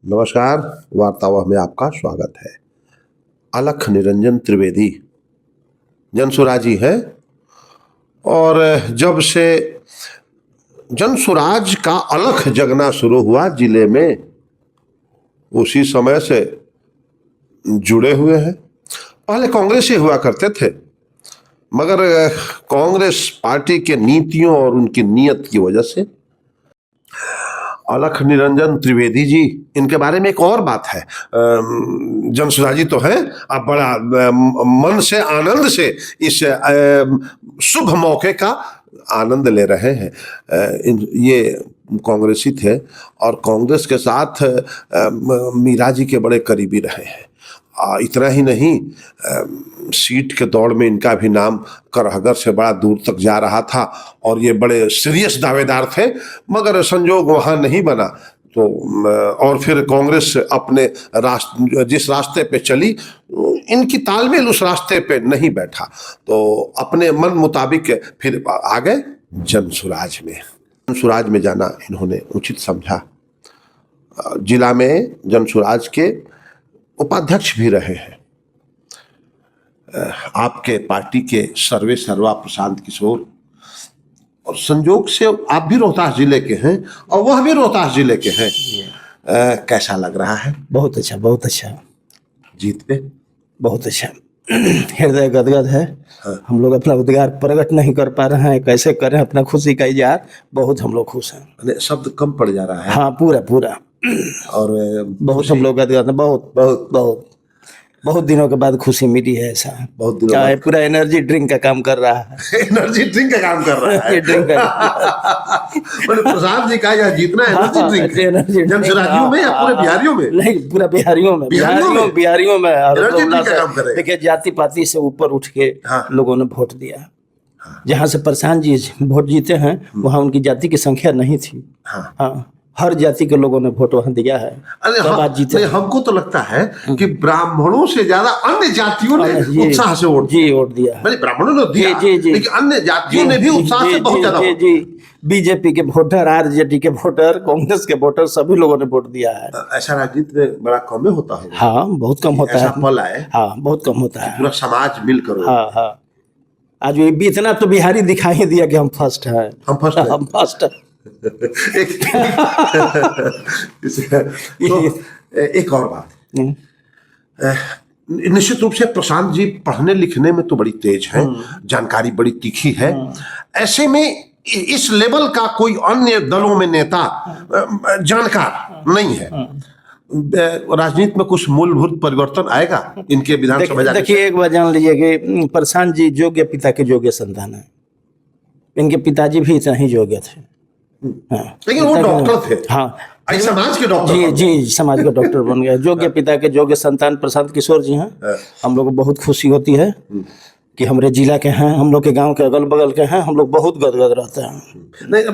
नमस्कार। वार्तावाह में आपका स्वागत है। अलख निरंजन त्रिवेदी जनसुराजी है और जब से जनसुराज का अलख जगना शुरू हुआ जिले में, उसी समय से जुड़े हुए हैं। पहले कांग्रेस ही हुआ करते थे, मगर कांग्रेस पार्टी के नीतियों और उनकी नीयत की वजह से अलख निरंजन त्रिवेदी जी, इनके बारे में एक और बात है। जनसुराजी तो है, आप बड़ा मन से आनंद से इस शुभ मौके का आनंद ले रहे हैं। ये कांग्रेसी थे और कांग्रेस के साथ मीरा जी के बड़े करीबी रहे हैं। इतना ही नहीं, सीट के दौड़ में इनका भी नाम करहगर से बड़ा दूर तक जा रहा था और ये बड़े सीरियस दावेदार थे, मगर संजोग वहाँ नहीं बना। तो और फिर कांग्रेस अपने जिस रास्ते पे चली, इनकी तालमेल उस रास्ते पे नहीं बैठा, तो अपने मन मुताबिक फिर आ गए जनसुराज में। जनसुराज में जाना इन्होंने उचित समझा। जिला में जनसुराज के उपाध्यक्ष भी रहे हैं आपके पार्टी के सर्वे सर्वा प्रशांत किशोर, और संजोग से आप भी रोहतास जिले के हैं और वह भी रोहतास जिले के हैं। कैसा लग रहा है? बहुत अच्छा, बहुत अच्छा। जीत पे बहुत अच्छा। हृदय गदगद है। हाँ। हम लोग अपना उद्गार प्रकट नहीं कर पा रहे हैं, कैसे करें अपना खुशी का इजहार। बहुत हम लोग खुश हैं। शब्द कम पड़ जा रहा है। हाँ, पूरा पूरा। और बहुत हम लोग गदगद हैं। बहुत बहुत बहुत बहुत दिनों के बाद खुशी मिली है। ऐसा बहुत दिनों क्या है, बाद पूरा एनर्जी ड्रिंक का काम कर रहा है। एनर्जी ड्रिंक का काम कर रहा है। ये ड्रिंक मतलब प्रसाद जी का यह जीतना एनर्जी ड्रिंक है। एनर्जी जनसुराजियों में या पूरे बिहारियों में? नहीं, पूरा बिहारियों में। बिहारियों में एनर्जी ड्रिंक का काम करेगा। देखिए, जाति पाति से ऊपर उठ के हाँ। लोगों ने वोट दिया। जहाँ से प्रशांत जी वोट जीते हैं, वहाँ उनकी जाति की संख्या नहीं थी। हाँ, हर जाति के लोगों ने वोट वहाँ दिया है। आज जीते। हमको तो लगता है कि ब्राह्मणों से ज्यादा अन्य जातियों ने उत्साह से वोट दिया। ब्राह्मणों ने दिया, लेकिन अन्य जातियों ने भी उत्साह से बहुत ज्यादा। बीजेपी के वोटर, आरजेडी के वोटर, कांग्रेस के वोटर, सभी लोगों ने वोट दिया है। ऐसा राजनीति में बड़ा कम होता है। हाँ, बहुत कम होता है। पल है। हाँ, बहुत कम होता है। पूरा समाज मिलकर। हाँ हाँ। आज भी इतना तो बिहारी दिखाई दिया कि हम फर्स्ट हैं। हम फर्स्ट हैं। एक और बात, निश्चित रूप से प्रशांत जी पढ़ने लिखने में तो बड़ी तेज है, जानकारी बड़ी तीखी है। ऐसे में इस लेवल का कोई अन्य दलों में नेता जानकार नहीं है। राजनीति में कुछ मूलभूत परिवर्तन आएगा इनके विधानसभा? देखिए, एक बात जान लीजिए कि प्रशांत जी योग्य पिता के योग्य संतान है। इनके पिताजी भी इतना ही योग्य थे। हाँ। लेकिन वो डॉक्टर थे। हाँ, समाज के डॉक्टर। जी, समाज के डॉक्टर बन गए। योग्य पिता के योग्य संतान प्रशांत किशोर जी हैं। हम लोग को बहुत खुशी होती है कि हमारे जिला के हैं, हम लोग के गांव के अगल बगल के हैं। हम लोग बहुत गदगद रहते हैं। नहीं,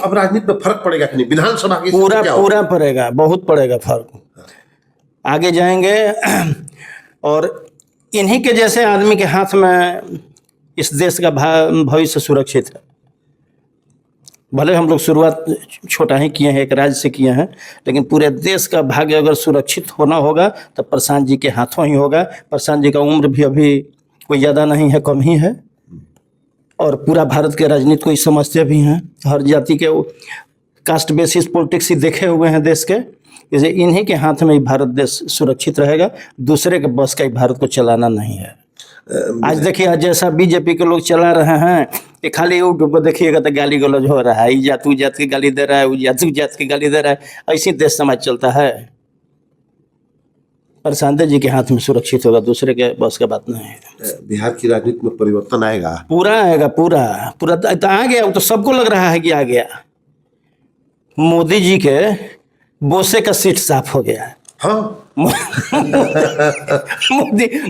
अब राजनीति में फर्क पड़ेगा कि नहीं? विधानसभा की पूरा पड़ेगा, बहुत पड़ेगा फर्क। आगे जाएंगे और इन्हीं के जैसे आदमी के हाथ में इस देश का भविष्य सुरक्षित है। भले हम लोग शुरुआत छोटा ही किए हैं, एक राज्य से किए हैं, लेकिन पूरे देश का भाग्य अगर सुरक्षित होना होगा तो प्रशांत जी के हाथों ही होगा। प्रशांत जी का उम्र भी अभी कोई ज़्यादा नहीं है, कम ही है, और पूरा भारत के राजनीति को ही समझते भी हैं। हर जाति के कास्ट बेसिस पॉलिटिक्स ही देखे हुए हैं देश के। जैसे इन्हीं के हाथ में ही भारत देश सुरक्षित रहेगा। दूसरे के बस का ही भारत को चलाना नहीं है। आज देखिए, आज जैसा बीजेपी के लोग चला रहे हैं, ये खाली यूट्यूब पर देखिएगा तो गाली गलौज हो रहा है। जात उ जात की गाली दे रहा है, उ जात की गाली दे रहा है। ऐसी देश समाज चलता है। प्रशांत जी के हाथ में सुरक्षित होगा, दूसरे के बस का बात नहीं है। बिहार की राजनीति में परिवर्तन आएगा? पूरा आएगा, पूरा तो आ गया। तो सबको लग रहा है कि आ गया। मोदी जी के बोसे का सीट साफ हो गया है। हाँ।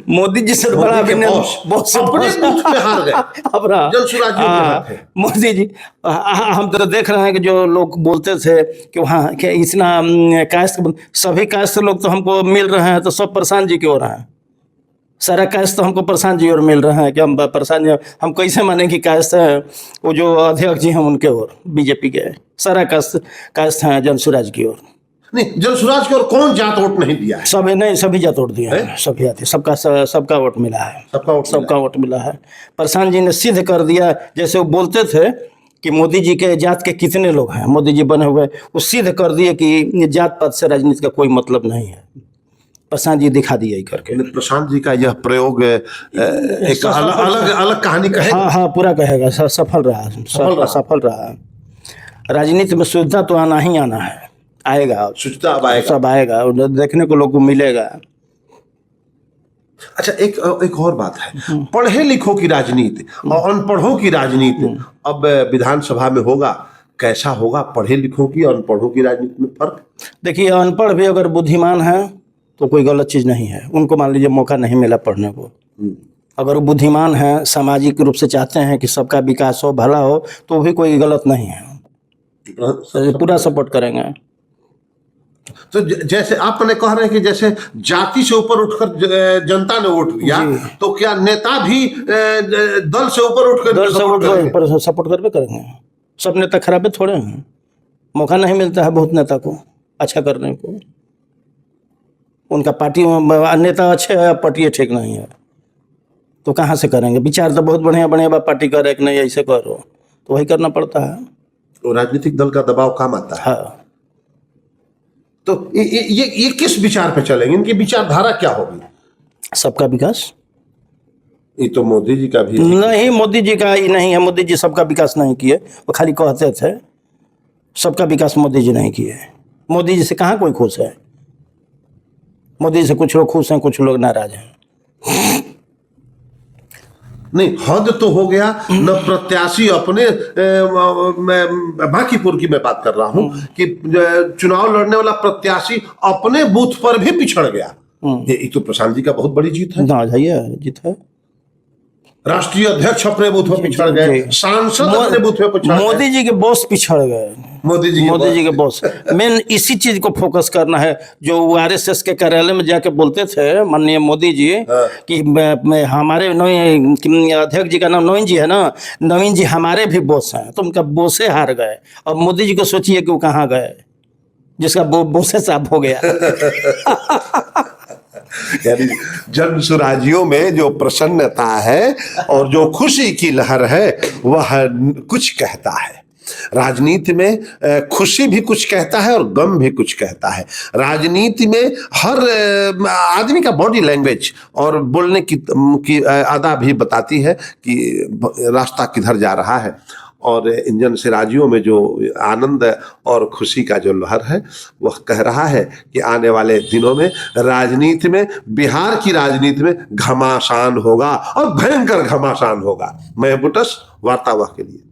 मोदी जी से बड़ा मोदी जी, हम तो देख रहे हैं कि जो लोग बोलते थे कि वहाँ कि इतना कास्ट, सभी कास्ट लोग तो हमको मिल रहे हैं, तो सब प्रशांत जी की ओर हैं। सारा कास्ट तो हमको प्रशांत जी और मिल रहा है कि हम प्रशांत जी, हम कैसे माने कि कास्ट है वो जो अध्यक्ष जी हैं उनके ओर, बीजेपी के सारा कास्ट हैं जनसुराज की ओर। नहीं, जनसुराज को और कौन जात वोट नहीं दिया है? सब नहीं, सभी जात वोट दिया है, सभी जाति, सबका वोट मिला है, सबका वोट मिला है। प्रशांत जी ने सिद्ध कर दिया, जैसे वो बोलते थे कि मोदी जी के जात के कितने लोग हैं, मोदी जी बने हुए, वो सिद्ध कर दिए कि जात पात से राजनीति का कोई मतलब नहीं है। प्रशांत जी दिखा दिया ही करके। प्रशांत जी का यह प्रयोग एक अलग कहानी कहेगा। हाँ, पूरा कहेगा, सफल सफल रहा। राजनीति में शुद्धता तो आना ही आना है, आएगा, शुद्धता अब आएगा, सब आएगा, देखने को लोग को मिलेगा। अच्छा, एक और बात है, पढ़े लिखों की राजनीति और अनपढ़ों की राजनीति अब विधानसभा में होगा, कैसा होगा? पढ़े लिखों की और अनपढ़ों की राजनीति में फर्क? देखिए, अनपढ़ भी अगर बुद्धिमान है तो कोई गलत चीज नहीं है, उनको मान लीजिए मौका नहीं मिला पढ़ने को। अगर वो बुद्धिमान है, सामाजिक रूप से चाहते हैं कि सबका विकास हो, भला हो, तो भी कोई गलत नहीं है, पूरा सपोर्ट करेंगे। तो जैसे आपने कह रहे हैं कि जैसे जाति से ऊपर उठकर जनता ने वोट दिया, तो क्या नेता भी दल से ऊपर उठकर सपोर्ट करके करेंगे? सब नेता खराब थोड़े हैं, मौका नहीं मिलता है बहुत नेता को अच्छा करने को। उनका पार्टी में नेता अच्छे है, पार्टी ठीक नहीं है, तो कहाँ से करेंगे? विचार तो बहुत बढ़िया बढ़िया पार्टी करे कि नहीं ऐसे करो, तो वही करना पड़ता है। तो राजनीतिक दल का दबाव काम आता है। हाँ। तो ये किस विचार पे चलेंगे? इनकी विचारधारा क्या होगी? सबका विकास। ये तो मोदी जी का भी नहीं, मोदी जी का ही नहीं है, मोदी जी सबका विकास नहीं किए, वो खाली कहते थे। सबका विकास मोदी जी नहीं किए। मोदी जी से कहाँ कोई खुश है? मोदी से कुछ लोग खुश हैं, कुछ लोग नाराज हैं। नहीं, हद तो हो गया न। प्रत्याशी अपने बांकीपुर की मैं बात कर रहा हूं कि चुनाव लड़ने वाला प्रत्याशी अपने बूथ पर भी पिछड़ गया। ये तो प्रशांत जी का बहुत बड़ी जीत है। जीत है। राष्ट्रीय अध्यक्ष अपने बूथ पर पिछड़ गए, सांसद अपने बूथ पे पिछड़ गए, मोदी जी के बॉस पिछड़ गए। मोदी जी के बॉस मेन इसी चीज को फोकस करना है, जो आरएसएस के कार्यालय में जाके बोलते थे माननीय मोदी जी कि हमारे अध्यक्ष जी का नाम नवीन जी है ना, नवीन जी हमारे भी बॉस हैं, तो उनका बॉसे हार गए। अब मोदी जी को सोचिए कि वो कहाँ गए, जिसका बॉसे साफ हो गया। यानी जन सुराजियों में जो प्रसन्नता है और जो खुशी की लहर है वह कुछ कहता है। राजनीति में खुशी भी कुछ कहता है और गम भी कुछ कहता है। राजनीति में हर आदमी का बॉडी लैंग्वेज और बोलने की अदा भी बताती है कि रास्ता किधर जा रहा है। और इन जनसुराजियों में जो आनंद और खुशी का जो लहर है वह कह रहा है कि आने वाले दिनों में राजनीति में, बिहार की राजनीति में घमासान होगा और भयंकर घमासान होगा। मैं बुटस वार्तावाह के लिए।